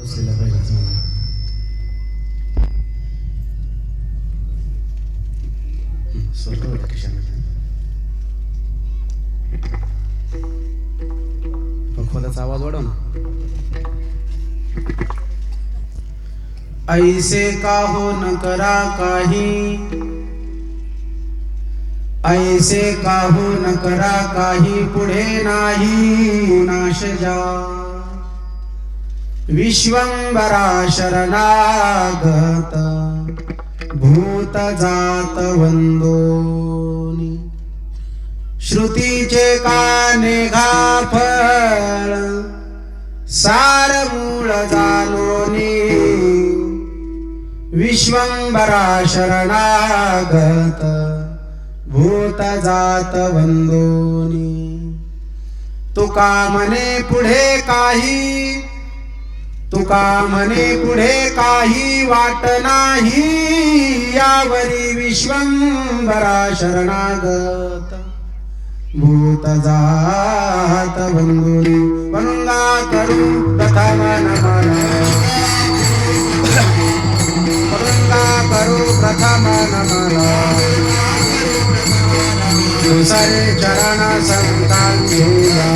असलेला पहिलाच मला स्वर्ग खिशामध्ये खोलाचा आवाज वाढव ना. ऐसे का हो न करा काही, ऐसे का हो न करा काही, पुढे नाही नाश जा. विश्वंभरा शरणागत भूत जात वंदोनी. श्रुतीचे काने घाफळ सार मूळ जाणोनी. विश्वंभरा शरणागत भूत जात वंदोनी. तुका म्हणे पुढे काही, तुका म्हणे पुढे काही वाट नाही. यावरी विश्वंभरा शरणागत भूत जात वंदोनी. वंगा करू प्रथम नमन, वंगा करू प्रथम नमन. दुसरे चरण संतांचेया,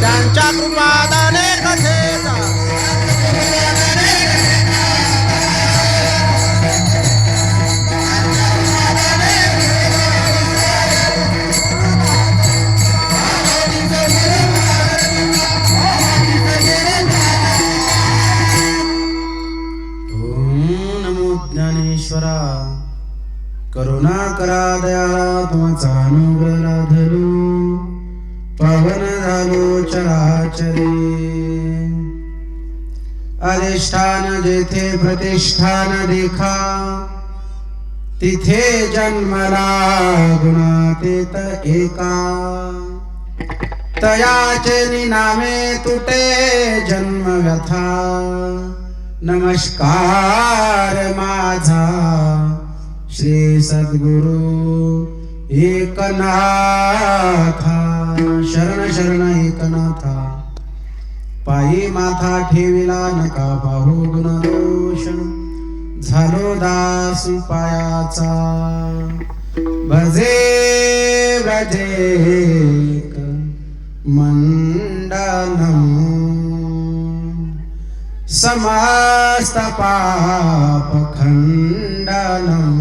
त्यांच्या कृपादाने कथेचा. ज्ञानेश्वरा करुणा करा दयाळा, तुमचा अनुग्रह लाधलो. पावन झालो चराचरे, अधिष्ठान जेथे प्रतिष्ठान देखा. तिथे जन्मला गुणातीत एका. तयाचे निनामे तुटे जन्म व्यथा. नमस्कार माझा श्री सद्गुरु एकनाथा. शरण शरण एकनाथा. पायी माथा ठेविला नका पाहू गुणदोष. झालो दास पायाचा भजे व्रजेक मंडनम. समस्त पाप खंडनम.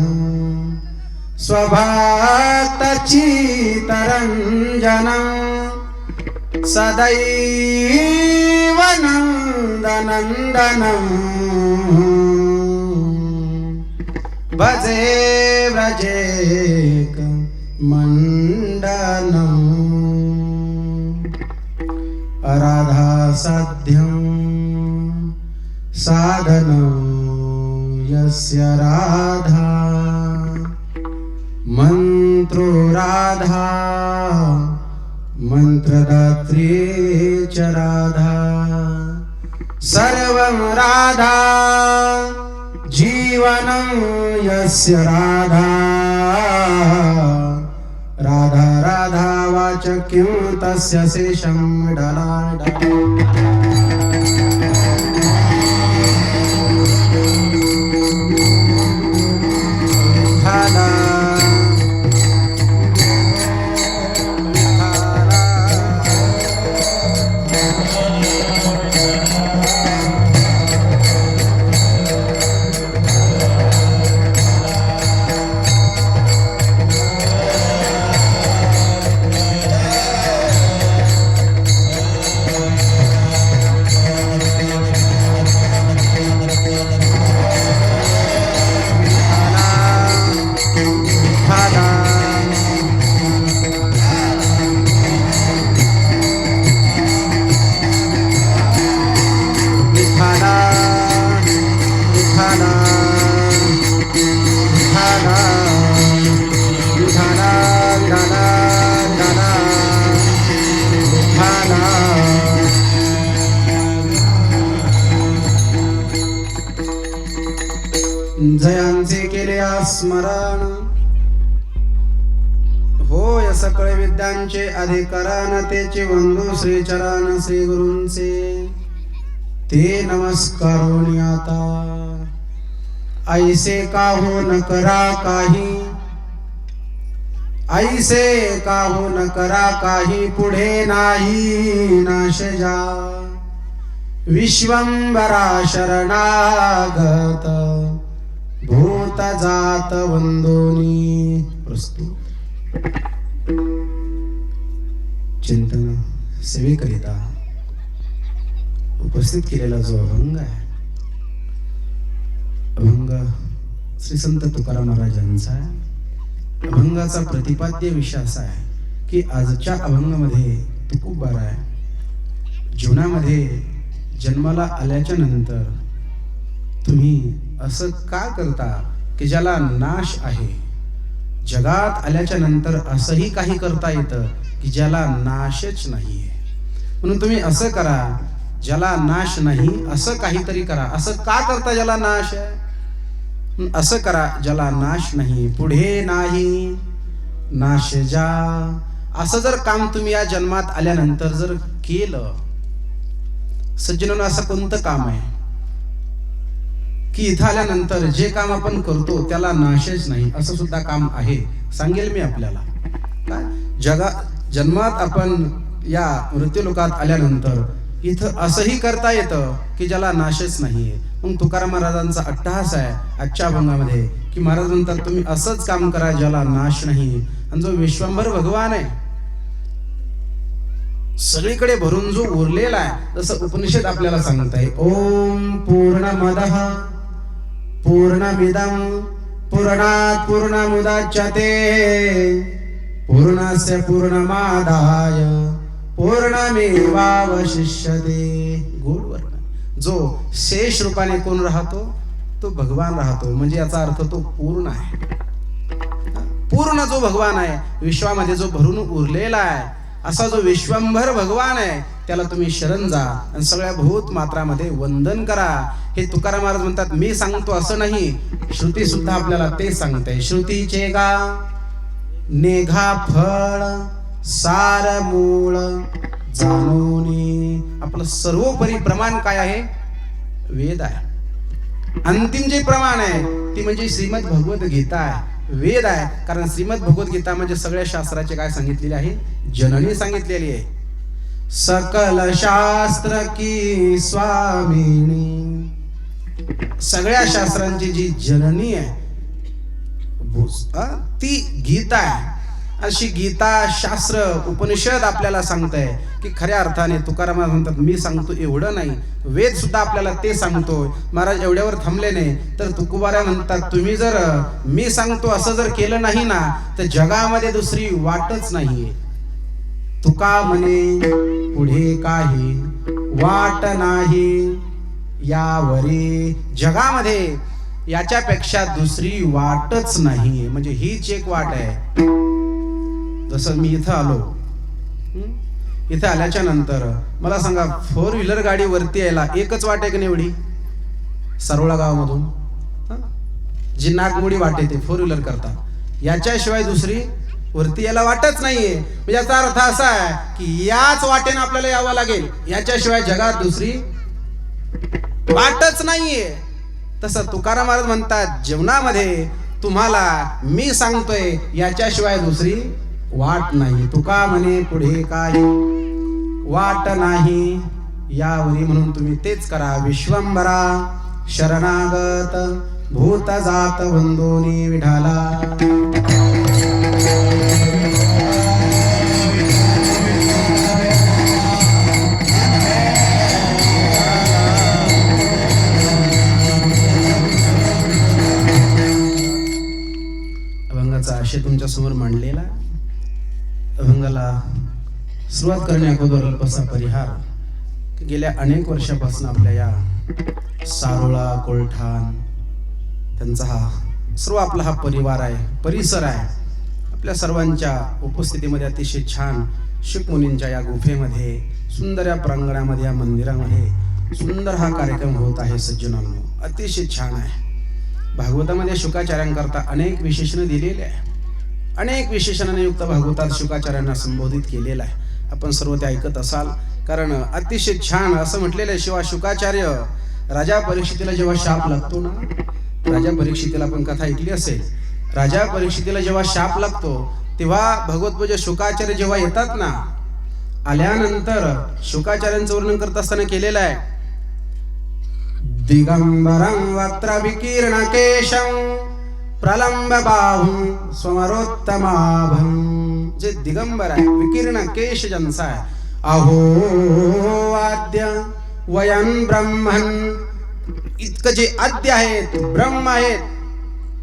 स्वभक्त चितरंजनम. सदैव नंदनंदनम. भजे व्रजेक मंडनम. राधा साध्यं साधनं यस्य राधा. मंत्रो राधा मंत्रदात्री च राधा. सर्वं राधा जीवनं यस्य राधा. राधा राधा वाचक्यं तस्य शेषं डलाडा. जयांचे केले स्मरण होय सकळ विद्यांचे अधिकरण तेचे वंदू श्री चरण श्री गुरूंचे ते नमस्कारोनी आता ऐसे का हो न करा काही ऐसे का हो न करा काही पुढे नाही नाश जा विश्वंभरा शरणागत भूत जात वंदोनी प्रस्तुत चिंतन सेवेकरिता उपस्थित केलेला जो अभंग आहे, अभंग श्री संत तुकाराम महाराजांचा आहे. अभंगाचा प्रतिपाद्य विषय असा आहे की आजच्या अभंगामध्ये तुकोबार आहे. जीवनामध्ये जन्माला आल्याच्या नंतर तुम्ही असं का करता की ज्याला नाश आहे. जगात आल्याच्या नंतर असंही काही करता येतं की ज्याला नाशच नाहीये. म्हणून तुम्ही असं करा ज्याला नाश नाही, असं काहीतरी करा. असं का करता ज्याला नाश आहे? असं करा ज्याला नाश नाही, पुढे नाही नाश जा. असं जर काम तुम्ही या जन्मात आल्यानंतर जर केलं, सज्जनांनो, असं कोणतं काम आहे की इथं आल्यानंतर जे काम आपण करतो त्याला नाशच नाही? असं सुद्धा काम आहे. सांगेल मी आपल्याला. काय जन्मात आपण या मृत्यूलोकात आल्यानंतर इथं असंही करता येतं की ज्याला नाशच नाहीये. मग तुकाराम महाराजांचा अट्टहास आहे आजच्या अभंगामध्ये की महाराज म्हणतात तुम्ही असंच काम करा ज्याला नाश नाही. आणि जो विश्वंभर भगवान आहे, सगळीकडे भरून जो उरलेला आहे, जसं उपनिषद आपल्याला सांगत आहे, ओम पूर्णमदः पूर्णमिदं पूर्णात् पूर्णमुदच्यते पूर्णस्य पूर्णमादाय पूर्णमेवावशिष्यते. गोड वर्ण. जो शेष रूपाने कोण राहतो? तो भगवान राहतो. म्हणजे याचा अर्थ तो पूर्ण आहे. पूर्ण जो भगवान आहे, विश्वामध्ये जो भरून उरलेला आहे, असा जो विश्वंभर भगवान आहे, त्याला तुम्ही शरण जा आणि सगळ्या भूत मात्रामध्ये वंदन करा. हे तुकाराम महाराज म्हणतात. मी सांगतो असं नाही, श्रुती सुद्धा आपल्याला ते सांगते. श्रुतीचे गा नेघा फळ सार मूळ जाणूनी. आपलं सर्वोपरी प्रमाण काय आहे? वेद आहे. अंतिम जे प्रमाण आहे ती म्हणजे श्रीमद भगवत गीता आहे, वेद आहे. कारण श्रीमद भगवत गीता म्हणजे सगळ्या शास्त्राचे काय सांगितलेले आहे? जननी सांगितलेली आहे. सकल शास्त्र की स्वामिनी. सगळ्या शास्त्रांची जी जननी आहे ती गीता आहे. अशी गीता, शास्त्र, उपनिषद आपल्याला सांगतंय की खऱ्या अर्थाने तुकाराम म्हणतात मी सांगतो एवढं नाही, वेद सुद्धा आपल्याला ते सांगतोय. महाराज एवढ्यावर थांबले नाही तर तुकोबारा म्हणतात तुम्ही जर मी सांगतो असं जर केलं नाही ना तर जगामध्ये दुसरी वाटच नाहीये. तुका म्हणे पुढे काही वाट नाही यावरी. जगामध्ये याच्यापेक्षा दुसरी वाटच नाही. म्हणजे हीच एक वाट आहे. जसं मी इथं आलो, इथं आल्याच्या नंतर मला सांगा 4 व्हीलर गाडी वरती यायला एकच वाट आहे की नाही? एवढी सरोळा गावामधून जी नागमोडी वाट येते 4 व्हीलर करता, याच्याशिवाय दुसरी वरती यायला वाटच नाहीये. म्हणजे याचा अर्थ असा आहे की याच वाटेने आपल्याला यावं लागेल, याच्याशिवाय जगात दुसरी वाटच नाहीये. तसं तुकाराम महाराज म्हणतात जीवनामध्ये तुम्हाला मी सांगतोय याच्याशिवाय दुसरी वाट नाही. तुका म्हणे पुढे काही वाट नाही यावरी. म्हणून तुम्ही तेच करा. विश्वंभरा शरणागत भूत जात वंदोनी विठाला. अभंगाचा आशय तुमच्या समोर मांडलेला. अभंगाला सुरुवात करण्या अगोदर अल्पसा परिहार. गेल्या अनेक वर्षापासून आपल्या या सारोळा, कोलठाण त्यांचा हा सर्व आपला हा परिवार आहे, परिसर आहे. आपल्या सर्वांच्या उपस्थितीमध्ये अतिशय छान शुकमुनींच्या या गुफेमध्ये, सुंदर या प्रांगणामध्ये, या मंदिरामध्ये सुंदर हा कार्यक्रम होत आहे. सज्जनांनो, अतिशय छान आहे. भागवतामध्ये शुकाचार्यांकरता अनेक विशेषणं दिलेले आहे. अनेक विशेषणाने युक्त भागवतात शुकाचार्यांना संबोधित केलेला आहे. आपण सर्व ते ऐकत असाल, कारण अतिशय छान असं म्हटलेलं आहे. शिवा शुकाचार्य राजा परीक्षितीला जेव्हा शाप लागतो ना, राजा परीक्षितीला आपण कथा ऐकली असेल, राजा परीक्षितीला जेव्हा शाप लागतो तेव्हा भगवतपूज्य शुकाचार्य जेव्हा येतात ना, आल्यानंतर शुकाचार्यांचं वर्णन करत असताना केलेलं आहे, दिगंबरं वक्त्र विकीर्ण केशं प्रलंब बाहुं स्वमरोत्तमाभं. जे दिगंबर आहे, विकीर्ण केश ज्यांचा आहे, अहो आद्य वयं ब्रह्मन्, इतकं जे आद्य आहेत, ब्रह्म आहेत,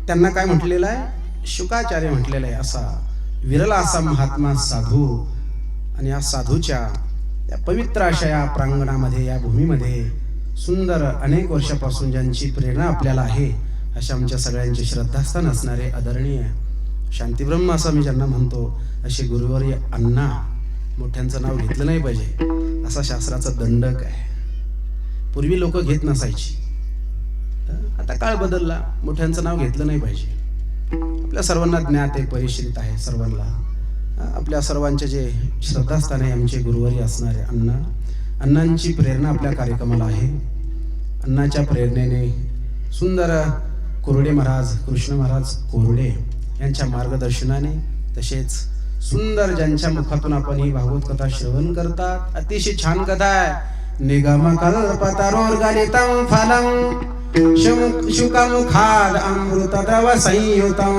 त्यांना काय म्हटलेलं आहे, शुकाचार्य म्हटलेलं आहे. असा विरला असा महात्मा साधू, आणि या साधूच्या या पवित्र अशा या प्रांगणामध्ये, या भूमीमध्ये सुंदर अनेक वर्षापासून ज्यांची प्रेरणा आपल्याला आहे, अशा आमच्या सगळ्यांचे श्रद्धास्थान असणारे आदरणीय शांतीब्रह्म असं मी ज्यांना म्हणतो, असे गुरुवर्य अण्णा, मोठ्यांचं नाव घेतलं नाही पाहिजे असा शास्त्राचा दंडक आहे. पूर्वी लोक घेत नसायची, आता काळ बदलला, मोठ्यांचं नाव घेतलं नाही पाहिजे. आपल्या सर्वांना ज्ञात आहे, परिश्रित आहे सर्वांना. आपल्या सर्वांचे जे श्रद्धास्थान आहे आमचे गुरुवर्य असणारे अण्णा, अण्णांची प्रेरणा आपल्या कार्यक्रमाला आहे. अण्णाच्या प्रेरणेने सुंदर कोरडे महाराज, कृष्ण महाराज कोरडे यांच्या मार्गदर्शनाने, तसेच सुंदर ज्यांच्या मुखातून आपण ही भागवत कथा श्रवण करतात, अतिशय छान कथा आहे. निगम कल्पतरोर्गलितं फलं शुकमुखाद अमृत द्रव संयुतं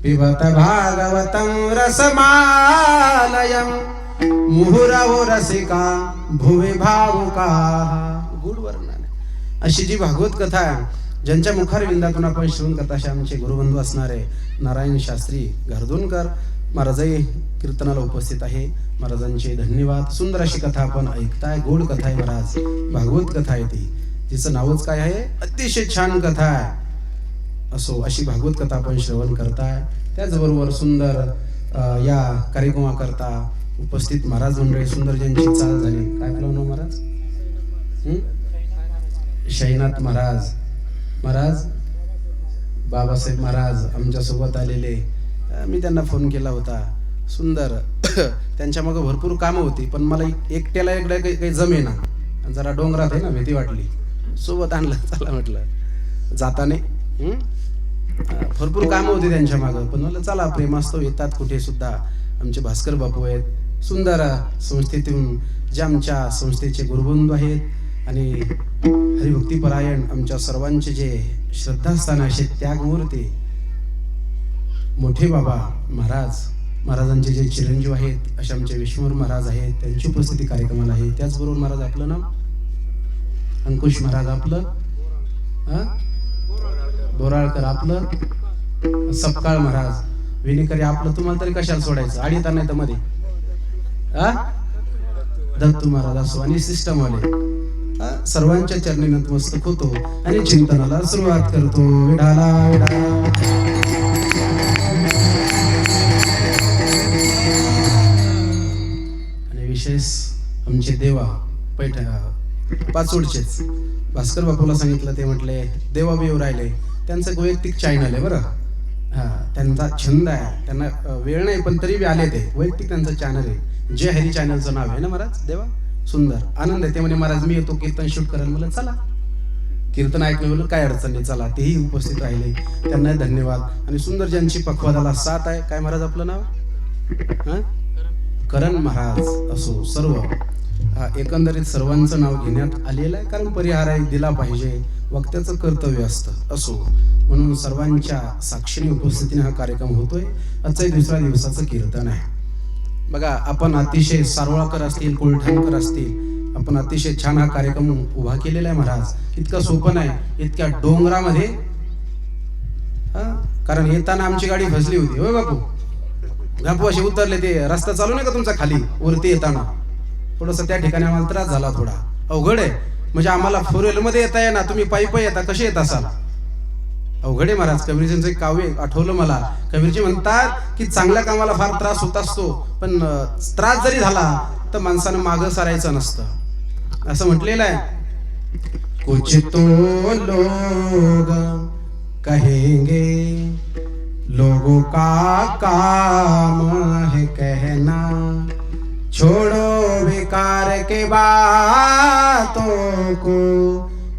पिबत भागवतं रसमालयं मुहुरवो रसिका भुवि भावुका. गुड वर्णन. अशी जी भागवत कथा आहे, ज्यांच्या मुखारविंदातून आपण श्रवण करता, असे आमचे गुरुबंधू असणारे नारायण शास्त्री गारदोनकर महाराजही कीर्तनाला उपस्थित आहे. महाराजांचे धन्यवाद. सुंदर अशी कथा आपण ऐकताय, गोड कथा आहे महाराज, भागवत कथा आहे ती, तिचं नावच काय आहे, अतिशय छान कथा आहे. असो अशी भागवत कथा आपण श्रवण करताय. त्याचबरोबर सुंदर या कार्यक्रमाकरता उपस्थित महाराज मंडळी, सुंदर ज्यांची चाल झाली, काय बोलवणार महाराज, शैनाथ महाराज, महाराज बाबासाहेब महाराज आमच्या सोबत आलेले. मी त्यांना फोन केला होता, सुंदर त्यांच्या मागे भरपूर कामं होती, पण मला एकट्याला एकदा काही जमेना, जरा डोंगरात आहे ना, भीती वाटली, सोबत आणलं. चला म्हटलं जाताने, भरपूर कामं होती त्यांच्या मागं, पण मला चला प्रेमास्तव येतात कुठे सुद्धा. आमचे भास्कर बापू आहेत, सुंदर संस्थेतून जे आमच्या संस्थेचे गुरुबंधू आहेत, आणि हरिभक्तीपरायण आमच्या सर्वांचे जे श्रद्धास्थान असे त्यागमूर्ती मोठे बाबा महाराज, महाराजांचे जे चिरंजीव आहेत असे आमचे विश्वमूर महाराज आहेत, त्यांची उपस्थिती कार्यक्रमाला आहे. त्याचबरोबर महाराज आपलं नाव अंकुश महाराज, आपलं बोराळकर, आपलं सपकाळ महाराज, विनेकरी आपलं. तुम्हाला तरी कशाला सोडायचं, आडी तर नाही तर मध्ये दत्तू महाराज असो, आणि सिस्टमवाले सर्वांच्या चरणी नतमस्तक होतो आणि चिंतनाला सुरुवात करतो. विठाला आणि विशेष आमचे देवा पाचोडचेच भास्कर बापूला सांगितलं, ते म्हटले देवा बी येऊ राहिले. त्यांचं वैयक्तिक चॅनल आहे बरं, त्यांचा छंद आहे, त्यांना वेळ नाही पण तरी बी आले, ते वैयक्तिक त्यांचं चॅनल आहे, जय हरी चॅनलचं नाव आहे ना महाराज. देवा सुंदर आनंद आहे. ते म्हणे महाराज मी येतो कीर्तन शूट करायला, मला चला कीर्तन ऐकलं, बोललं काय अडचण नाही, चला. तेही उपस्थित राहिले, त्यांनाही धन्यवाद. आणि सुंदर ज्यांची पखवादाला साथ आहे, काय महाराज आपलं नाव, करण महाराज असो, सर्व एकंदरीत सर्वांचं नाव घेण्यात आलेलं आहे, कारण परिहार दिला पाहिजे, वक्त्याचं कर्तव्य असतं. असो म्हणून सर्वांच्या साक्षीने उपस्थितीने हा कार्यक्रम होतोय. आजचाही दुसऱ्या दिवसाचं कीर्तन आहे. बघा, आपण अतिशय सारवाळकर असतील, कोलठाणकर असतील, आपण अतिशय छान हा कार्यक्रम उभा केलेला आहे महाराज. इतकं सोपं नाही, इतक्या डोंगरामध्ये, कारण येताना आमची गाडी फसली होती, होय बापू, बापू असे उतरले, ते रस्ता चालू नाही का तुमचा खाली वरती येताना, थोडंसं त्या ठिकाणी आम्हाला त्रास झाला, थोडा अवघड आहे. म्हणजे आम्हाला 4 व्हीलर मध्ये येता येणार, तुम्ही पायी येता, कसे येत असाल, अवघड आहे महाराज. कबीरजींचं एक काव्य आठवलं मला. कबीरजी म्हणतात की चांगल्या कामाला फार त्रास होत असतो, पण त्रास जरी झाला तर माणसानं मागं सारायचं नसतं, असं म्हटलेलं आहे. कुछ तो लोग कहेंगे लोगों का काम है कहना, छोड़ो बेकार के बातों को,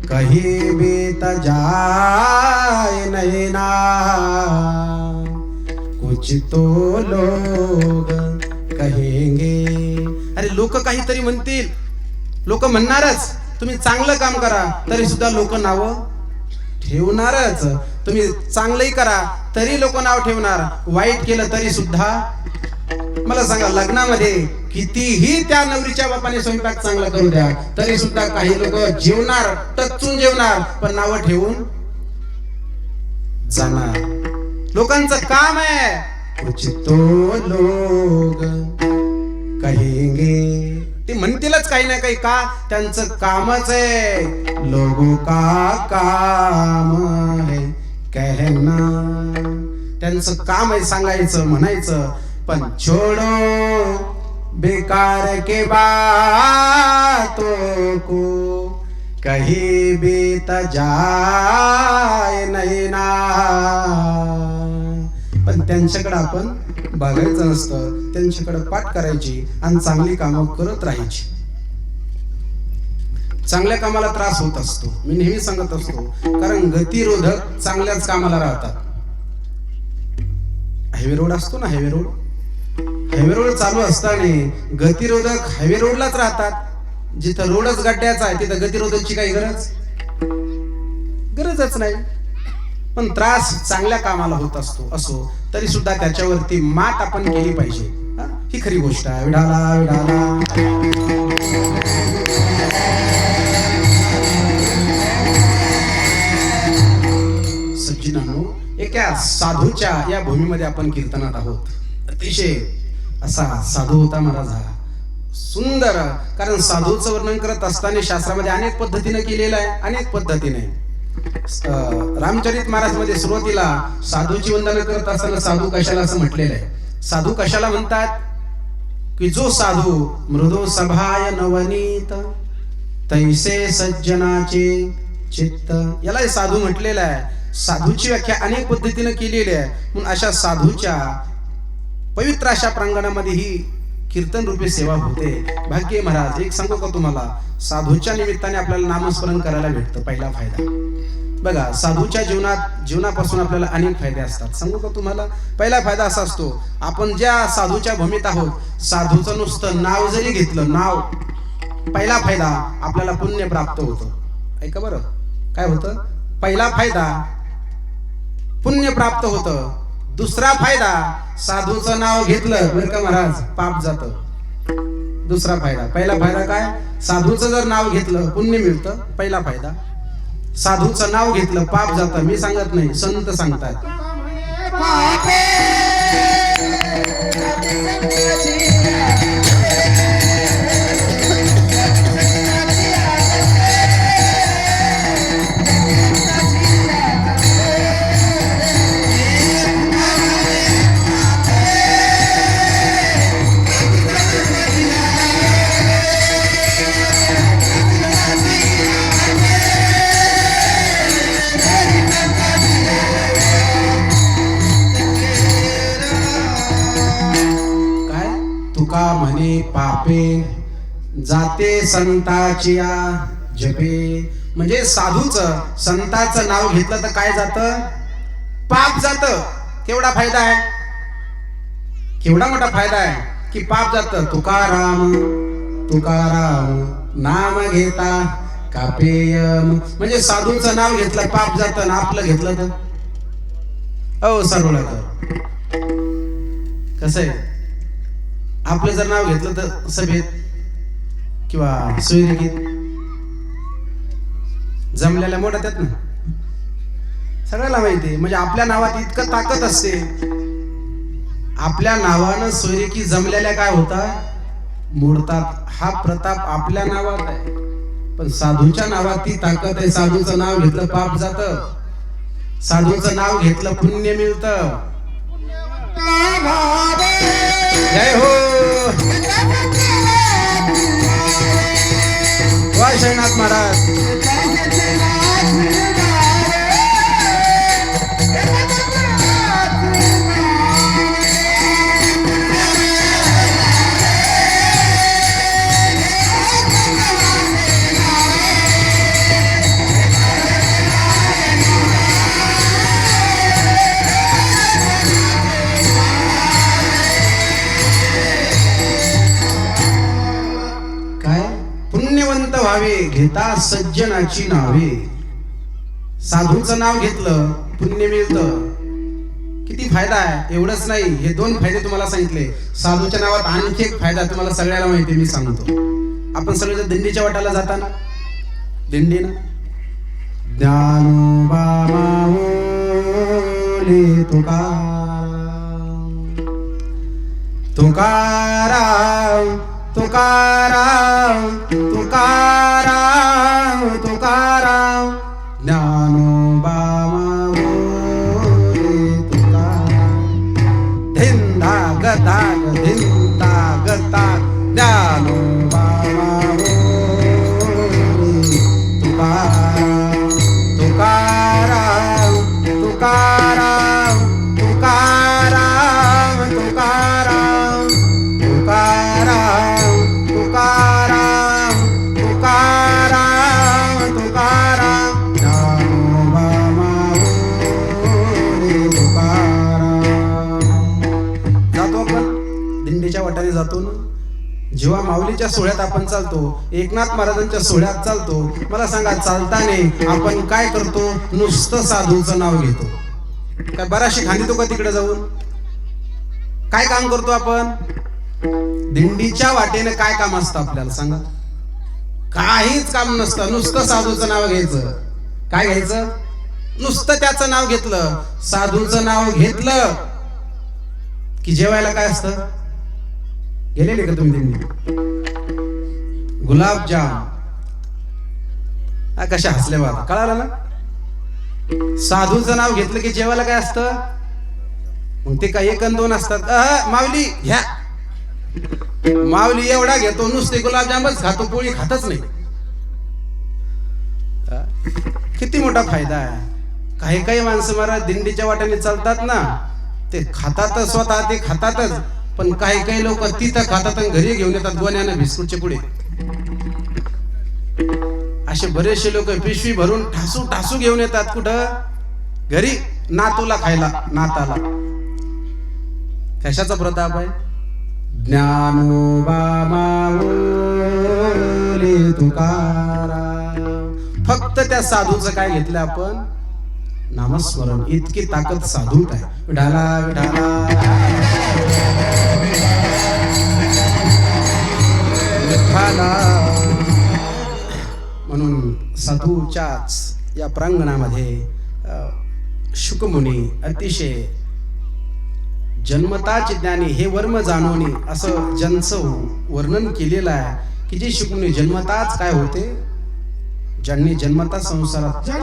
कहीं बीत जाए नहीं ना। कुछ तो लोग कहेंगे, अरे लोक काहीतरी म्हणतील, लोक म्हणणारच. तुम्ही चांगलं काम करा तरी सुद्धा लोक नाव ठेवणारच. तुम्ही चांगलंही करा तरी लोक नाव ठेवणार, वाईट केलं तरी सुद्धा. मला सांगा, लग्नामध्ये कितीही त्या नवरीच्या बापाने स्वयंपाक चांगला करू द्या तरी सुद्धा काही लोक जेवणार, टच्चून जेवणार, पण नाव ठेवून जाणार. लोकांचं काम आहे, कुछ तो लोग कहेंगे. ते म्हणतीलच काही ना काही, का त्यांचं कामच आहे. लोगों का काम है कहना, त्यांचं काम आहे सांगायचं, म्हणायचं. पण छोड़ो बेकार के बातों को, कहीं बीत जाए नहीं ना. पण त्यांच्याकडे आपण बघायचं नसतं, त्यांच्याकडे पाठ करायची आणि चांगली कामं करत राहायची. चांगल्या कामाला त्रास होत असतो, मी नेहमी सांगत असतो, कारण गतिरोधक चांगल्याच कामाला राहतात. हायवे रोड असतो ना, हायवे रोड चालू असताना गतिरोधक हायवे रोडलाच राहतात. जिथं रोडच गड्ड्याचा आहे तिथं गतिरोधकची काही गरजच नाही. पण त्रास चांगल्या कामाला होत असो तरी सुद्धा त्याच्यावरती मात आपण केली पाहिजे. ही खरी गोष्ट आहे. विडाला विडाला सज्जनांनो, एका साधूच्या या भूमीमध्ये आपण कीर्तनात आहोत. अतिशय असा साधू होता महाराज हा, सुंदर. कारण साधूचं वर्णन करत असताना शास्त्रामध्ये अनेक पद्धतीने केलेलं आहे, अनेक पद्धतीने. रामचरित महाराज मध्ये सुरुवातीला साधूची वंदना करत असताना साधू कशाला असं म्हटलेलं आहे. साधू कशाला म्हणतात, की जो साधू मृदो सभाय नवनीत तैसे सज्जनाचे चित्त, याला साधू म्हटलेलं आहे. साधूची व्याख्या अनेक पद्धतीने केलेली आहे. म्हणून अशा साधूच्या पवित्र अशा प्रांगणामध्ये ही कीर्तन रूपी सेवा होते. भाग्य महाराज, एक सांगू का तुम्हाला, साधूच्या निमित्ताने आपल्याला नामस्मरण करायला भेटतं. पहिला फायदा बघा, साधूच्या जीवनापासून आपल्याला अनेक फायदे असतात. सांगू का तुम्हाला, पहिला फायदा असा असतो, आपण ज्या साधूच्या भूमीत आहोत, साधूचं नुसतं नाव जरी घेतलं, नाव, पहिला फायदा आपल्याला पुण्य प्राप्त होतं. ऐका बरं, काय होतं? पहिला फायदा पुण्य प्राप्त होतं. दुसरा फायदा, साधूचं नाव घेतलं बरं का महाराज, पाप जातं. दुसरा फायदा, पहिला फायदा काय? साधूचं जर नाव घेतलं पुण्य मिळतं. पहिला फायदा, साधूचं नाव घेतलं पाप जातं. मी सांगत नाही, संत सांगतात. तुका म्हणे पापे जाते संताचिया जपे. म्हणजे साधूचं, संताचं नाव घेतलं तर काय जातं? पाप जातं. केवढा फायदा आहे, केवढा मोठा फायदा आहे की पाप जातं. तुकाराम तुकाराम नाम घेता कापेयम. म्हणजे साधूचं नाव घेतलं पाप जातं, ना आपलं घेतलं तर सरळ कसं आहे. आपलं जर नाव घेतलं तर सभेत किंवा सोयरिकीत जमलेल्या मोठ्या त्यात ना, सगळ्याला माहिती. म्हणजे आपल्या नावात इतकं ताकद असते. आपल्या नावानं सोयरिकी जमलेल्या काय होतात? मोडतात. हा प्रताप आपल्या नावात आहे, पण साधूच्या नावात ती ताकद आहे. साधूचं नाव घेतलं पाप जातं, साधूचं नाव घेतलं पुण्य मिळतं. जय हो वाय शैनाथ महाराज. व्हावे घेता सज्जनाची नावे. साधूचं नाव घेतलं पुण्य मिळतं. किती फायदा आहे एवढंच नाही, हे दोन फायदे तुम्हाला सांगितले. साधूच्या नावात आणखी एक फायदा तुम्हाला सगळ्याला माहिती, मी सांगतो. आपण सगळे दिंडीच्या वाटाला जाताना दिंडीनं ज्ञानोबा माऊली तुकाराम तुकाराम तुकाराम तुकाराम ज्ञानोबा माऊली तुकाराम. धिंदा गदा धिंदा गदा ज्ञानोबा माऊली तुकाराम तुकाराम तुकाराम तुकाराम तुकाराम तुकाराम तुकाराम तुकाराम तुकाराम ज्ञानोबा माऊली तुकाराम. जातो आपण दिंडीच्या वाटाने जातो ना. जेव्हा माऊलीच्या सोहळ्यात आपण चालतो, एकनाथ महाराजांच्या सोहळ्यात चालतो, मला सांगा चालताना आपण काय करतो? नुसतं साधूचं नाव घेतो. काय बराचशी खांदितो का तिकडे जाऊन? काय काम करतो आपण? दिंडीच्या वाटेने काय काम असतं आपल्याला सांगा? काहीच काम नसतं, नुसतं साधूचं नाव घ्यायचं. काय घ्यायचं? नुसतं त्याचं नाव घेतलं, साधूचं नाव घेतलं की जेवायला काय असतं? गेलेले का तुम्ही दिंडी? गुलाबजाम. कशा हसले बाबा, कळालं ना? साधूचं नाव घेतलं की जेवायला काय असतं? मग ते काय एक अन दोन असतात. माऊली घ्या. माऊली एवढा घेतो, नुसते गुलाबजामच खातो, पोळी खातच नाही. किती मोठा फायदा आहे. काही काही माणसं महाराज दिंडीच्या वाट्याने चालतात ना, ते खातातच, स्वतः ते खातातच, पण काही काही लोक तिथं खातात आणि घरी घेऊन येतात गोण्यानं बिस्कुटचे पुढे. असे बरेचसे लोक पिशवी भरून ठासू ठासू घेऊन येतात. कुठं? घरी नातूला खायला, नाताला. कशाचा प्रताप आहे? ज्ञानोबा माऊली तुकाराम. फक्त त्या साधूचं काय घेतलं आपण? नामस्मरण. इतकी ताकद साधूत आहे. विठाला विठाला म्हणून साधूच्याच या प्रांगणामध्ये शुकमुनी अतिशय जन्मताच ज्ञानी हे वर्म जाणवणे असं ज्यांचं वर्णन केलेलं आहे की जे शुकमुनी जन्मताच काय होते, ज्यांनी जन्मता संसारात जय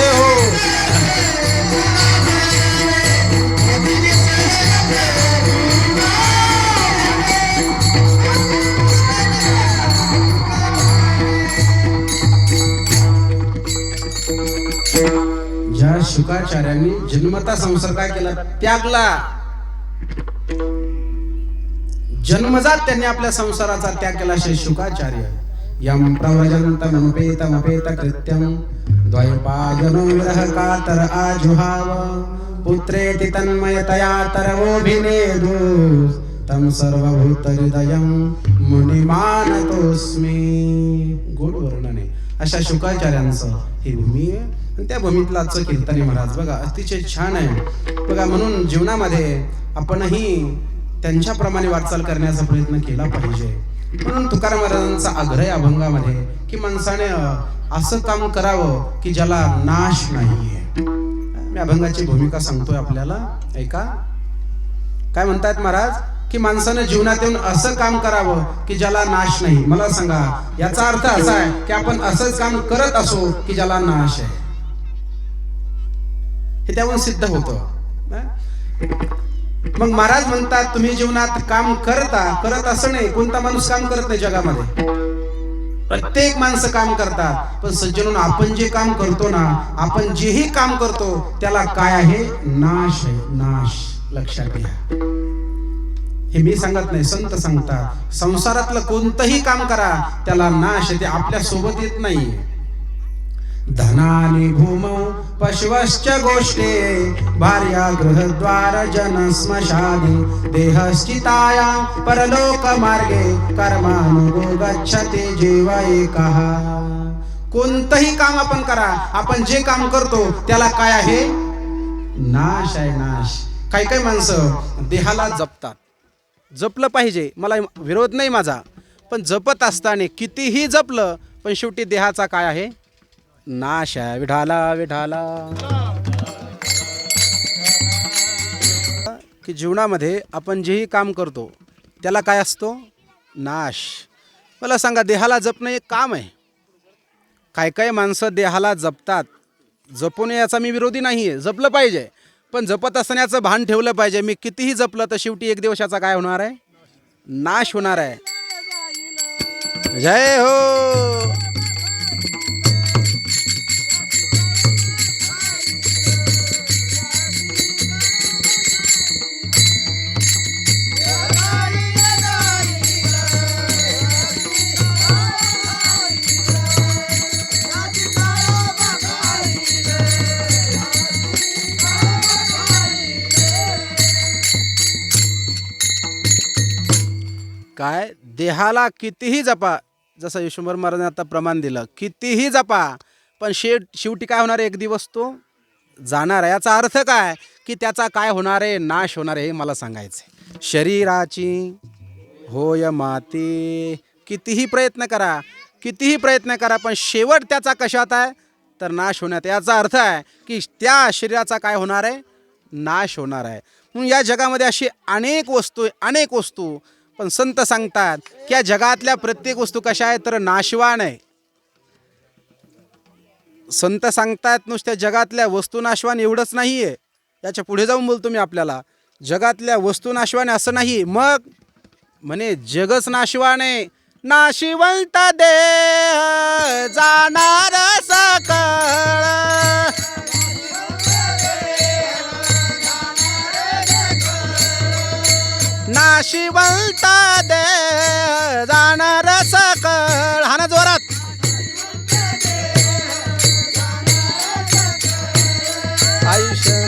हो. ज्या शुकाचार्यांनी जन्मता संसार काय केला? त्यागला. जन्मजात त्यांनी आपल्या संसाराचा त्याग केला. असे शुकाचार्य. यम प्रव्रजन्तमपेतमपेत कृत्यं द्वैपायनो विरह कातर आजुहाव पुत्रेति तन्मयतया तरवोभिनेदु तम सर्वभूत हृदयं मुनिमानतोस्मि. गोड वर्णने अशा शुकाचार्यांचं ही भूमी आहे. आणि त्या भूमीतला आजचं कीर्तनी महाराज बघा अतिशय छान आहे बघा. म्हणून जीवनामध्ये आपणही त्यांच्याप्रमाणे वाटचाल करण्याचा प्रयत्न केला पाहिजे. म्हणून तुकाराम महाराजांचा आग्रह अभंगामध्ये की माणसाने असं काम करावं की ज्याला नाश नाहीये. मी अभंगाची भूमिका सांगतोय आपल्याला, ऐका. काय म्हणतात महाराज? की माणसानं जीवनात येऊन असं काम करावं की ज्याला नाश नाही. मला सांगा याचा अर्थ असा आहे की आपण असंच काम करत असो की ज्याला नाश आहे. हे त्याहून सिद्ध होतं. मग महाराज म्हणतात तुम्ही जीवनात काम करत असं नाही. कोणता माणूस काम करत नाही जगामध्ये? प्रत्येक माणसं काम करतात, पण सज्जनों आपण जे काम करतो ना, आपण जेही काम करतो त्याला काय आहे? नाश आहे, नाश. लक्षात घ्या. हे मी सांगत नाही, संत सांगतात. संसारातलं कोणतंही काम करा त्याला नाश आहे, ते आपल्या सोबत येत नाही. धनानि भूमौ पशवश्च गोष्ठे भार्या गृहद्वार जन स्मशाने देहश्चिताया परलोक मार्गे कर्मानुगो गच्छते जीव एकः. कोणतंही काम आपण करा, आपण जे काम करतो त्याला काय आहे? नाश आहे, नाश. काही काही माणसं देहाला जपतात. जपलं पाहिजे, मला विरोध नाही माझा, पण जपत असताना कितीही जपलं पण शेवटी देहाचा काय आहे? नाश आहे. विठाला विठाला. की जीवनामध्ये आपण जेही काम करतो त्याला काय असतो? नाश. मला सांगा, देहाला जपणं एक काम आहे. काय काय माणसं देहाला जपतात. जपून याचा मी विरोधी नाही आहे, जपलं पाहिजे, पण जपत असण्याचं भान ठेवलं पाहिजे. मी कितीही जपलं तर शेवटी एक दिवसाचा काय होणार आहे? नाश होणार आहे. जय हो. काय देहाला कितीही जपा, जसं विश्वंभर महाराजांनी आता प्रमाण दिलं, कितीही जपा पण शेवटी काय होणार आहे? एक दिवस तो जाणार आहे. याचा अर्थ काय? की त्याचा काय होणार आहे? नाश होणार आहे. हे मला सांगायचं आहे. शरीराची होय माती. कितीही प्रयत्न करा, कितीही प्रयत्न करा, पण शेवट त्याचा कशात आहे? तर नाश होण्यात. याचा अर्थ आहे की त्या शरीराचा काय होणार आहे? नाश होणार आहे. म्हणून या जगामध्ये अशी अनेक वस्तू, अनेक वस्तू, पण संत सांगतात की या जगातल्या प्रत्येक वस्तू कशा आहे? तर नाशवान आहे. संत सांगतात नुसत्या जगातल्या वस्तू नाशवान एवढंच नाही आहे, याच्या पुढे जाऊन बोलतो मी आपल्याला. जगातल्या वस्तू नाशवान असं नाही, मग म्हणे जगच नाशवान आहे. नाशिवंत देह जाणार सकळ. नाशिवंत देह जाणार सकळ. हा ना जोरात. आयुष्य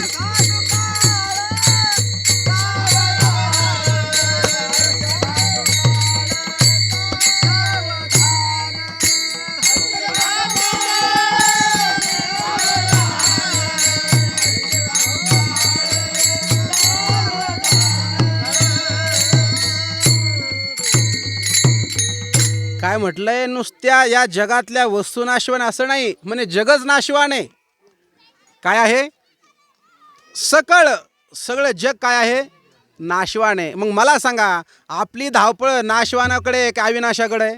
काय म्हटलंय? नुसत्या या जगातल्या वस्तू नाशवान असं नाही, म्हणे जगच नाशवान आहे. काय आहे? सकळ. सगळं जग काय आहे? नाशवान आहे. मग मला सांगा, आपली धावपळ नाशवानाकडे का अविनाशाकडे?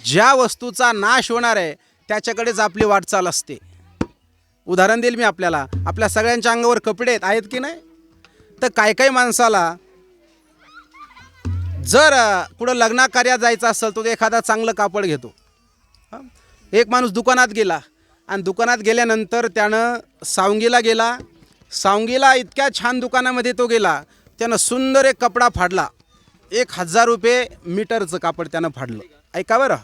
ज्या वस्तूचा नाश होणार आहे त्याच्याकडेच आपली वाटचाल असते. उदाहरण देईल मी आपल्याला. आपल्या सगळ्यांच्या अंगावर कपडे आहेत की नाही? तर काय काय माणसाला जर कुठं लग्न कार्यात जायचं असेल तर एखादा चांगलं कापड घेतो. एक माणूस दुकानात गेला आणि दुकानात गेल्यानंतर त्यानं सावंगीला गेला. सावंगीला इतक्या छान दुकानामध्ये तो गेला, त्यानं सुंदर एक कपडा फाडला. 1000 रुपये मीटरचं कापड त्यानं फाडलं. ऐका बरं,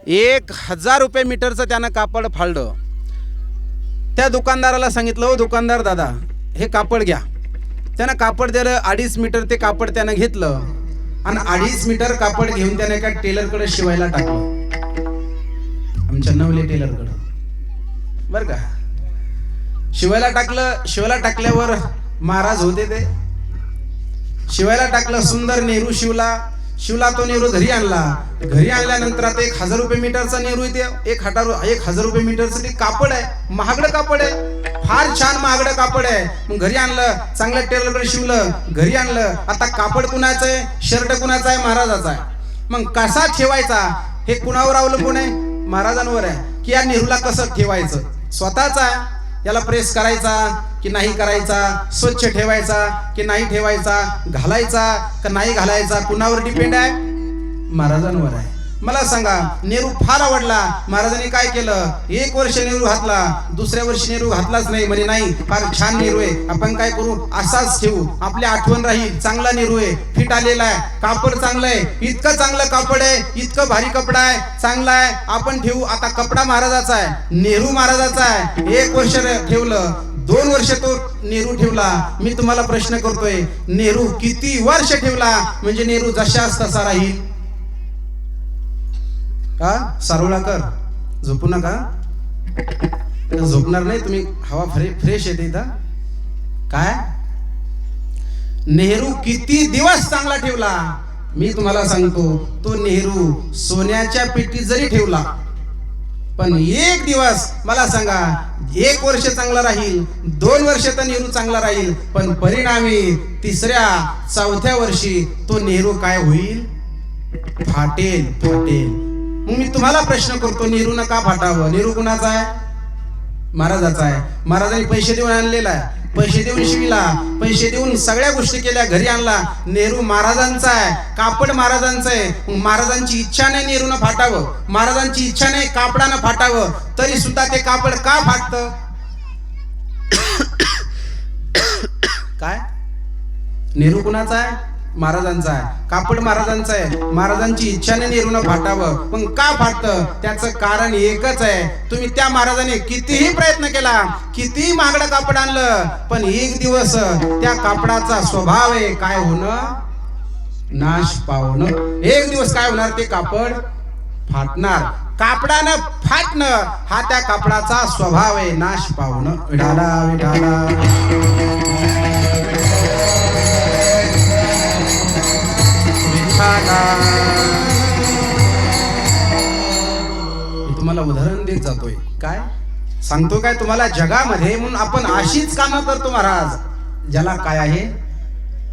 1000 रुपये मीटरचं त्यानं कापड फाडलं. त्या दुकानदाराला सांगितलं, हो दुकानदार दादा, हे कापड घ्या. त्यानं कापड दिलं. 2.5 मीटर ते कापड त्यानं घेतलं आणि 2.5 मीटर कापड घेऊन त्याने एका टेलरकडे शिवायला टाकलं. आमच्या नवले टेलरकडं बरं का. शिवायला टाकलं. शिवायला टाकल्यावर महाराज होते ते. शिवायला टाकलं, सुंदर नेहरू शिवला तो नेहरू घरी आणला. घरी आणल्यानंतर आता 1000 रुपये मीटरचा नेहरू इथे 1000 रुपये मीटरचं ते कापड आहे. महागडं कापड आहे, फार छान महागडं कापड आहे. मग घरी आणलं, चांगल्या टेलरकडे शिवलं, घरी आणलं. आता कापड कुणाचं आहे? शर्ट कुणाचा आहे? महाराजाचा आहे. मग कसा ठेवायचा हे कुणावर अवलंबून आहे? महाराजांवर आहे. की या नेहरूला कसं ठेवायचं? स्वतःचा याला प्रेस करायचा की नाही करायचा? स्वच्छ ठेवायचा की नाही ठेवायचा? घालायचा का नाही घालायचा? कुणावर डिपेंड आहे? महाराजांवर आहे. मला सांगा, नेहरू फार आवडला. महाराजांनी काय केलं, 1 वर्ष नेहरू घातला, दुसऱ्या वर्षी नेहरू घातलाच नाही. म्हणे नाही, फार छान नेहरू आहे, आपण काय करू, असाच ठेवू, आपली आठवण राहील. चांगला नेहरू आहे, फिट आलेला आहे, कापड चांगलं आहे, इतकं चांगलं कापड आहे, इतकं भारी कपडा आहे, चांगला आहे, आपण ठेवू. आता कपडा महाराजाचा आहे, नेहरू महाराजाचा आहे. 1 वर्ष ठेवलं, 2 वर्ष तो नेहरू ठेवला. मी तुम्हाला प्रश्न करतोय, नेहरू किती वर्ष ठेवला? म्हणजे नेहरू जशाच तसा राहील का? सारोळाकर झोपू नका, झोपणार नाही तुम्ही, हवा फ्रेश येते इथं. काय नेहरू किती दिवस चांगला ठेवला? मी तुम्हाला सांगतो, तो नेहरू सोन्याच्या पेटीत जरी ठेवला, पण 1 दिवस मला सांगा, 1 वर्ष चांगला राहील, 2 वर्ष तर नेहरू चांगला राहील, पण परिणामी 3ऱ्या 4थ्या वर्षी तो नेहरू काय होईल? फाटेल. मग मी तुम्हाला प्रश्न करतो, नेहरू का फाटावं? नेहरू कुणाचा आहे? महाराजाचा आहे. महाराजांनी पैसे देऊन आणलेला आहे, पैसे देऊन शिविला, पैसे देऊन सगळ्या गोष्टी केल्या, घरी आणला. नेहरू महाराजांचा आहे, कापड महाराजांचं आहे. महाराजांची इच्छा नाही नेहरूनं फाटावं, महाराजांची इच्छा नाही कापडानं फाटावं, तरी सुद्धा ते कापड का फाटतं? काय? नेहरू कुणाचा आहे? महाराजांचा आहे, कापड महाराजांचा आहे. महाराजांची इच्छाने नेहरूनं फाटावं, पण का फाटतं? त्याचं कारण एकच आहे. तुम्ही त्या महाराजांनी कितीही प्रयत्न केला, कितीही महागडं कापड आणलं, पण 1 दिवस त्या कापडाचा स्वभाव आहे काय होणं? नाश पावणं. 1 दिवस काय होणार? ते कापड फाटणार. कापडानं फाटणं हा त्या कापडाचा स्वभाव आहे, नाश पावणं. विठाला विठाला. मी तुम्हाला उदाहरण देत जातोय, काय सांगतो काय तुम्हाला, जगामध्ये म्हणून आपण अशीच कामं करतो महाराज, ज्याला काय आहे?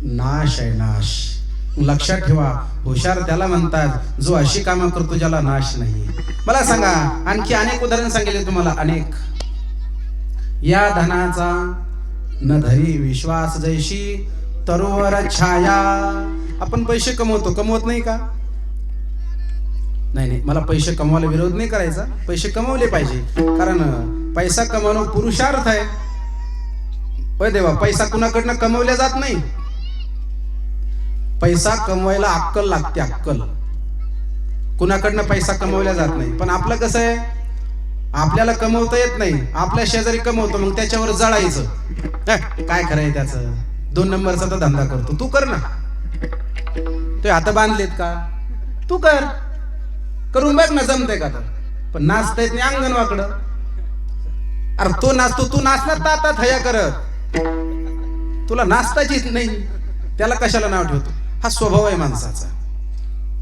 नाश आहे, नाश. लक्षात ठेवा, हुशार त्याला म्हणतात जो अशी कामं करतो ज्याला नाश नाही. मला सांगा, आणखी अनेक उदाहरण सांगितले तुम्हाला, अनेक. या धनाचा न धरी विश्वास जैशी तरोवर छाया. आपण पैसे कमवतो, कमवत नाही का? नाही, मला पैसे कमवायला विरोध नाही करायचा, पैसे कमवले पाहिजे, कारण पैसा कमवणं पुरुषार्थ आहे. होय देवा, पैसा कुणाकडनं कमवला जात नाही. पैसा कमवायला अक्कल लागते, अक्कल. कुणाकडनं पैसा कमवला जात नाही. पण आपलं कसं आहे, आपल्याला कमवता येत नाही, आपल्या शेजारी कमवतो, मग त्याच्यावर जळायचं. काय खरंय त्याचं? 2 नंबरचा तर धंदा करतो, तू कर ना. ते हात बांधलेत का? तू कर, करून बघ ना, जमतंय का? तर पण नाचता येत नाही, अंगण वाकडं. अरे तो नाचतो, तू नाचणार तात हया करत, तुला नाचताच येत नाही, त्याला कशाला नाव ठेवतो? हा स्वभाव आहे माणसाचा.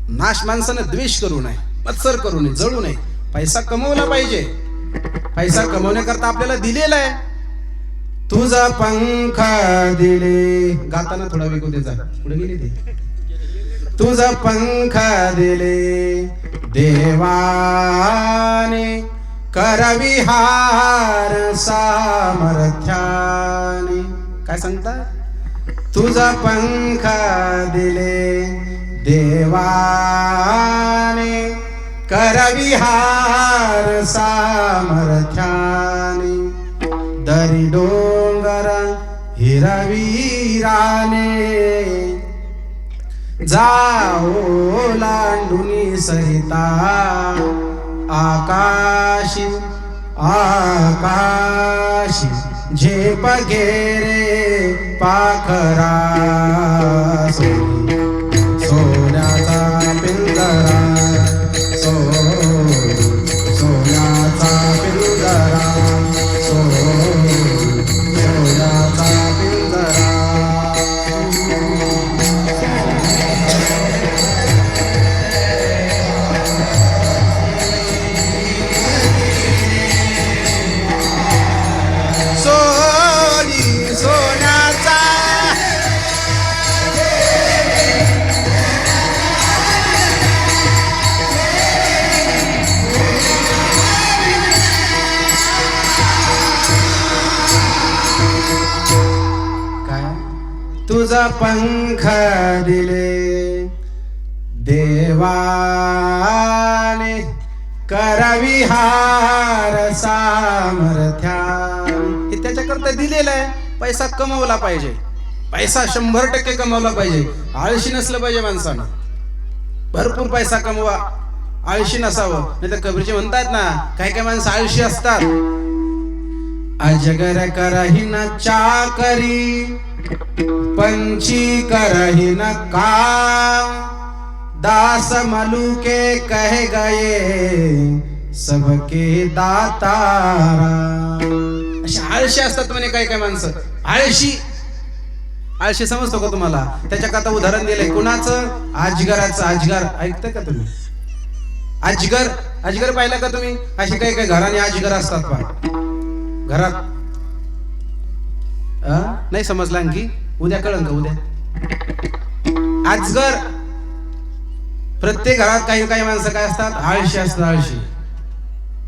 नाश माणसानं द्वेष करू नये, मत्सर करू नये, जळू नये. पैसा कमवला पाहिजे. पैसा कमवण्याकरता आपल्याला दिलेला आहे. तुझा पंख दिले, गाताना थोडा वेग होते, जा पुढे गेली ते. तुझा पंख दिले देवाने, करविहार सामर्थ्याने. काय सांगता? तुझा पंख दिले देवाने, करविहार सामर्थ्याने. दरी डोंगर हिरवीराने, जाओ लांडुनी सरिता. आकाशी आकाशी झेप घेरे पाखरा. सोन्याचा पिंजरा, सोन्याचा पिंजरा, सोन्याचा पिंजरा. तुझा पंख दिले देवाने करविहार सामर्थ्या. हे त्याच्याकरता दिलेलं आहे. पैसा कमवला पाहिजे, पैसा 100% कमवला पाहिजे. आळशी नसलं पाहिजे माणसानं. भरपूर पैसा कमवा, आळशी नसावं. नाही तर कबीरजी म्हणतात ना, काही काही माणसं आळशी असतात. अजगर करही न चाकरी, पंछी करही न काम, दास मलुके कहे गए सबके दातारा. अशी आळशी असतात म्हणे काही काही माणसं. आळशी आळशी समजतो का तुम्हाला? त्याच्याकरता उदाहरण दिलंय. कुणाचं? अजगराचं. अजगर ऐकतं का तुम्ही? अजगर, अजगर पाहिलं का तुम्ही? अशी काही काही घराने अजगर असतात पहा घरात. नाही समजला आणखी? उद्या कळन का? उद्या अजगर. प्रत्येक घरात काही काही माणसं काय असतात? आळशी असतात. आळशी.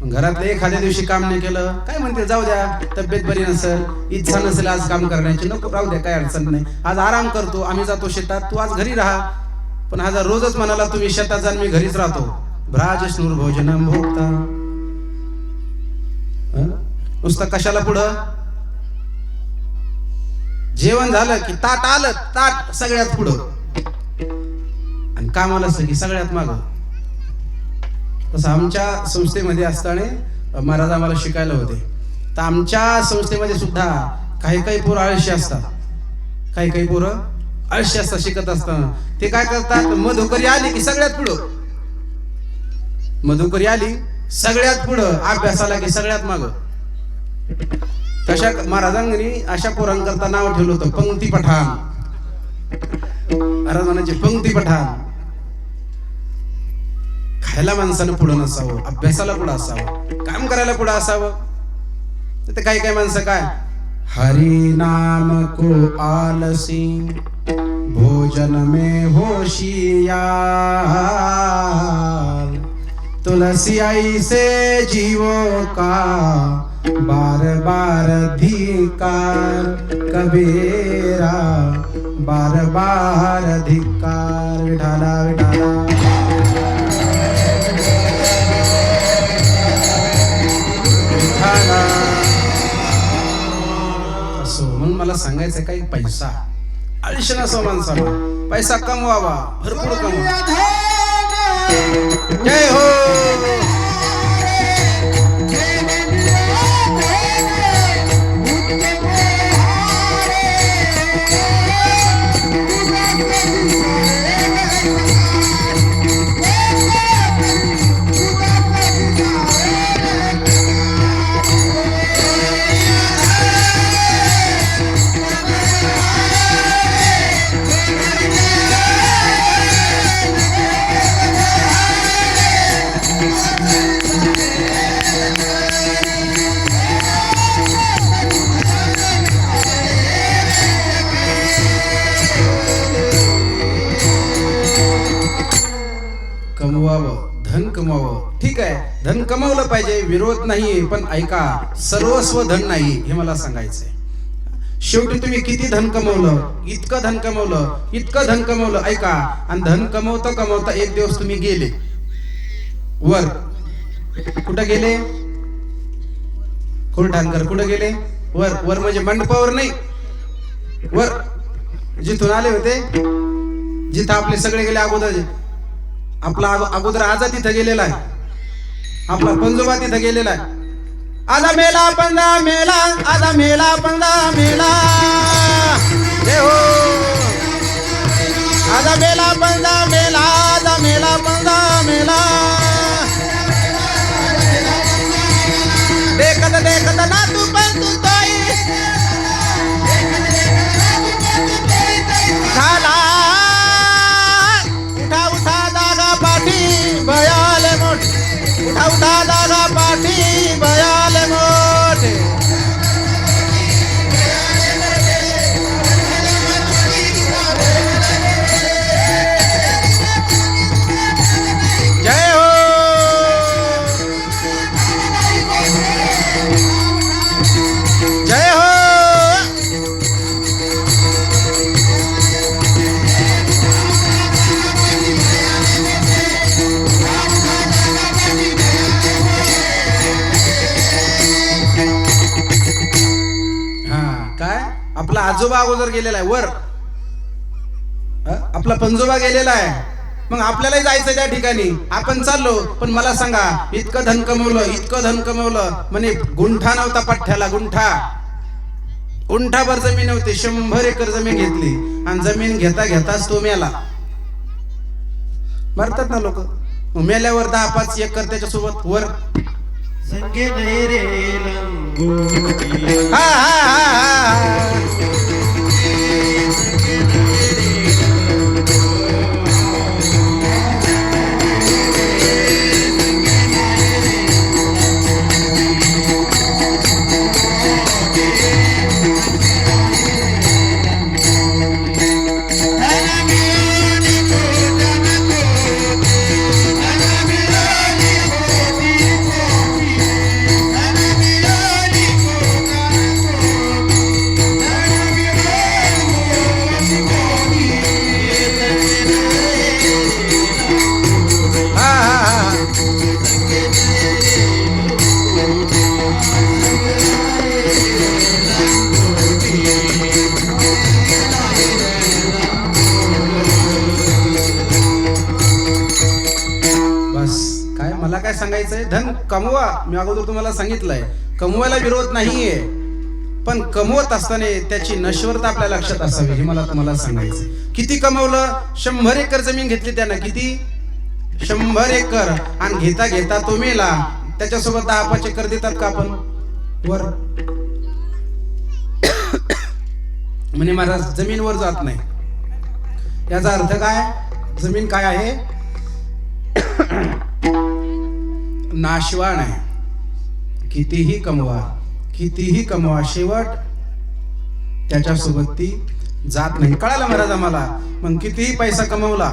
घरातलं एखाद्या दिवशी काम नाही केलं, काय म्हणते जाऊ द्या, तब्येत बरी नसेल, इच्छा नसेल आज काम करण्याची, नको राहू द्या, काय अडचण नाही, आज आराम करतो, आम्ही जातो शेतात, तू आज घरी राहा. पण हा जर रोजच म्हणाला तुम्ही शेतात जा, मी घरीच राहतो, भ्राज स्नूर भोजनम भोगता. नुसतं कशाला पुढं? जेवण झालं की ताट आलं, ताट सगळ्यात पुढं, आणि कामाला असतं की सगळ्यात मागं. तसं आमच्या संस्थेमध्ये असताना महाराज आम्हाला शिकायला होते. तर आमच्या संस्थेमध्ये सुद्धा काही काही पोरं आळशी असतात. काही काही पोरं आळशी असतात. शिकत असताना ते काय करतात? मधुकरी आली की सगळ्यात पुढं, मधुकरी आली सगळ्यात पुढं, अभ्यासाला की सगळ्यात मागं. तशा महाराजांनी अशा पोरांकरता नाव ठेवलं होतं पंक्ती पठाण. महाराज म्हणायचे पंक्ती पठाण. खायला माणसानं पुढं नसावं, अभ्यासाला पुढं असावं, काम करायला पुढं असावं. तर काही काही माणसं काय? हरि नाम को आलसी, भोजन में होशियार, तुलसी ऐसे जीवों का बार बार धिकार, कबीरा बार बार धिकार. विठाला विठाला. असो म्हणून मला सांगायचं काही, पैसा आयुष्य नसो माणसाला, पैसा कमवावा, भरपूर कमवा. जय हो. कमवावं, धन कमवावं, ठीक आहे, धन कमवलं पाहिजे, विरोध नाही. पण ऐका, सर्वस्व धन नाही, हे मला सांगायचंय. शेवटी तुम्ही किती धन कमवलं, इतकं धन कमवलं, इतकं धन कमवलं, ऐका, आणि धन कमवता कमवता एक दिवस तुम्ही गेले वर. कुठं गेले? कुलठाणकर कुठं गेले? वर. वर म्हणजे मंडपावर नाही, वर जिथून आले होते, जिथं आपले सगळे गेले अगोदर. आपला अगोदर आजा तिथं गेलेला आहे, आपला पंजोबा तिथं गेलेला आहे. आजा मेला पंजा मेला, आजा मेला पंजा मेला. जय हो. आजा मेला पंजा मेला, आजा मेला पंजा मेला. देखत देखत ना तू पण तू तोई झाला. उठा उठा दागा पाठी भयाले मोठे, उठा उठा दागा पाठी भयाले मोठे. जय हो. आपला आजोबा अगोदर गेलेला आहे वर, आपला पंजोबा गेलेला आहे, मग आपल्यालाही जायचं त्या ठिकाणी. आपण चाललो, पण मला सांगा इतकं धन कमवलं, इतकं धन कमवलं, म्हणे गुंठा नव्हता पठ्ठ्याला, गुंठाभर जमीन होती, 100 एकर जमीन घेतली आणि जमीन घेता घेताच तो मेला. मरतात ना लोक, मेल्यावर 10-5 एकर त्याच्यासोबत वर. संगे नाही रे लंगोटी. हा हा हा हा. मला काय सांगायचंय, धन कमवा. मी अगोदर तुम्हाला सांगितलंय, कमवायला विरोध नाहीये, पण कमवत असताना त्याची नश्वरता आपल्या लक्षात असावी, हे मला तुम्हाला सांगायचं. किती कमवलं? 100 एकर जमीन घेतली त्यानं. किती? 100 एकर. आणि घेता घेता तो मेला. त्याच्यासोबत 10-5 एकर देतात का आपण वर? म्हणे महाराज जमीन वर जात नाही. याचा अर्थ काय? जमीन काय आहे? नाशवान आहे. कितीही कमवा शेवट त्याच्यासोबत ती जात नाही. कळालं महाराज आम्हाला? मग कितीही पैसा कमवला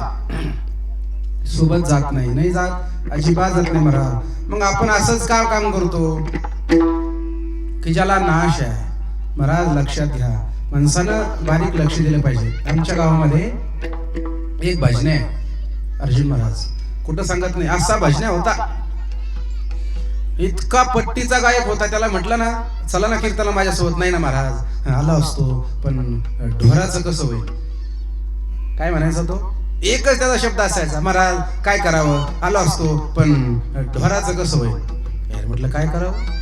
सोबत जात नाही. नाही जात, अजिबात जात नाही महाराज. मग आपण असंच का काम करतो की ज्याला नाश आहे? महाराज लक्षात घ्या, माणसानं बारीक लक्ष दिलं पाहिजे. आमच्या गावामध्ये एक भजने आहे, अर्जुन महाराज कुठं सांगत नाही, असा भजने होता. इतका पट्टीचा गायक होता, त्याला म्हटलं ना चला ना कीर्तनाला माझ्यासोबत. नाही ना महाराज, आला असतो पण ढोराचं कसं होईल? काय म्हणायचा तो? एकच त्याचा शब्द असायचा, महाराज काय करावं? आलो असतो पण ढोराचं कसं होईल? म्हटलं काय करावं?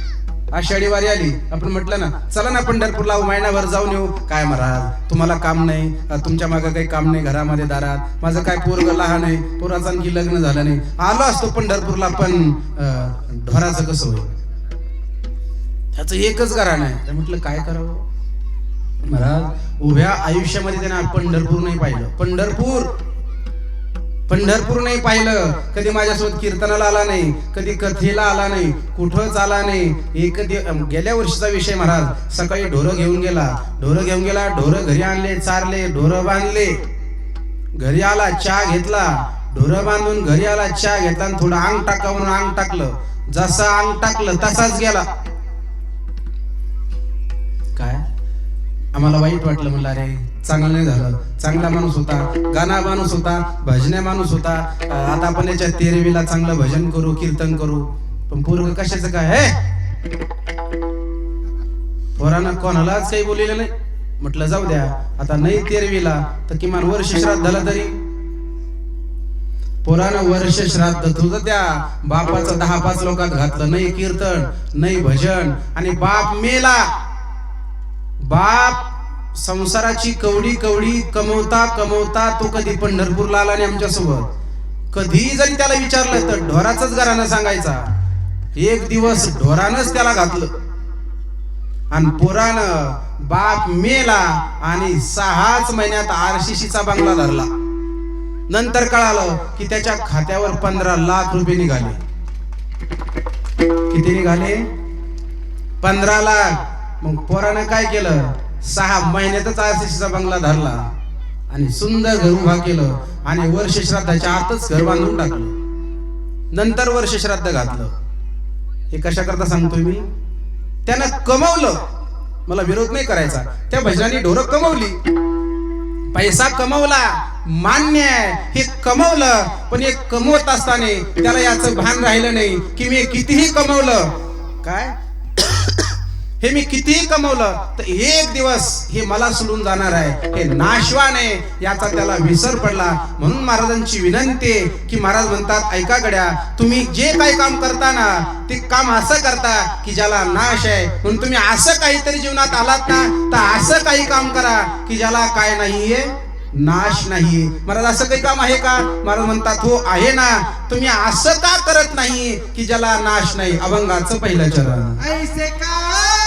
आषाढी वारी आली, आपण म्हटलं ना चला ना पंढरपूरला महिनाभर जाऊन येऊ. काय महाराज तुम्हाला काम नाही, तुमच्या मागं काही काम नाही, घरामध्ये दारात. माझं काय पोरग लहान आहे, पोराचं आणखी लग्न झालं नाही. आलो असतो पंढरपूरला पण ढोराचं कसं होईल? त्याचं एकच घराणं आहे. म्हटलं काय करावं? महाराज उभ्या आयुष्यामध्ये त्याने पंढरपूर नाही पाहिलं. पंढरपूर नाही पाहिलं. कधी माझ्यासोबत कीर्तनाला आला नाही, कधी कथेला आला नाही, कुठंच आला नाही. गेल्या वर्षीचा विषय महाराज, सकाळी ढोरं घेऊन गेला, ढोरं घरी आणले, चारले, ढोरं बांधले, घरी आला, चहा घेतला, ढोरं बांधून घरी आला, चहा घेतला आणि थोडं अंग टाकावून अंग टाकलं. जसं अंग टाकलं तसाच गेला. काय आम्हाला वाईट वाटलं. म्हणलं अरे चांगलं नाही झालं. चांगला माणूस होता, गाणा माणूस होता, भजने माणूस होता. आता आपण याच्या 13वीला चांगलं भजन करू, कीर्तन करू. पण पोरग कशाचं काय हे? पोरानं कोणालाच काही बोललेलं नाही. म्हटलं जाऊ द्या, आता नाही 13वीला तर किमान वर्ष श्राद्धाला तरी. पोरानं वर्ष श्राद्ध तुझं त्या बापाचं 10-5 लोकात घातलं. नाही कीर्तन, नाही भजन, आणि बाप मेला. बाप संसाराची कवडी कमवता तो कधी पंढरपूरला आला नाही आमच्यासोबत. कधी जरी त्याला विचारलं तर ढोराचंच घराणं सांगायचा. एक दिवस ढोरानंच त्याला घातलं आणि पोरानं बाप मेला आणि 6च महिन्यात RCCचा बंगला धरला. नंतर कळालं की त्याच्या खात्यावर 15 लाख रुपये निघाले. किती निघाले? 15 लाख. मग पोरानं काय केलं? 6 महिन्यातच RCCचा बंगला धरला आणि सुंदर घर उभा केलं आणि वर्ष श्राद्धाच्या आतच घर बांधून टाकलं. नंतर वर्ष श्राद्ध घातलं. हे कशा करता सांगतोय मी? त्यानं कमवलं. मला विरोध नाही करायचा. त्या भजनाने ढोरं कमवली, पैसा कमवला, मान्य आहे, हे कमवलं. पण हे कमवत असताना त्याला याचं भान राहिलं नाही की मी कितीही कमवलं काय हे मी कितीही कमवलं तर एक दिवस हे मला सोडून जाणार आहे, हे नाशवान आहे, याचा त्याला विसर पडला. म्हणून महाराजांची विनंती आहे की महाराज म्हणतात, ऐका गड्या, तुम्ही जे काही काम करता ना ते काम असं करता की ज्याला नाश आहे. म्हणून तुम्ही असं काहीतरी जीवनात आलात ना तर असं काही काम करा की ज्याला काय नाहीये, नाश नाहीये. महाराज असं काही काम आहे का? महाराज म्हणतात हो आहे ना. तुम्ही असं का करत नाही की ज्याला नाश नाही? अभंगाचं पहिलं चरण. ऐसे का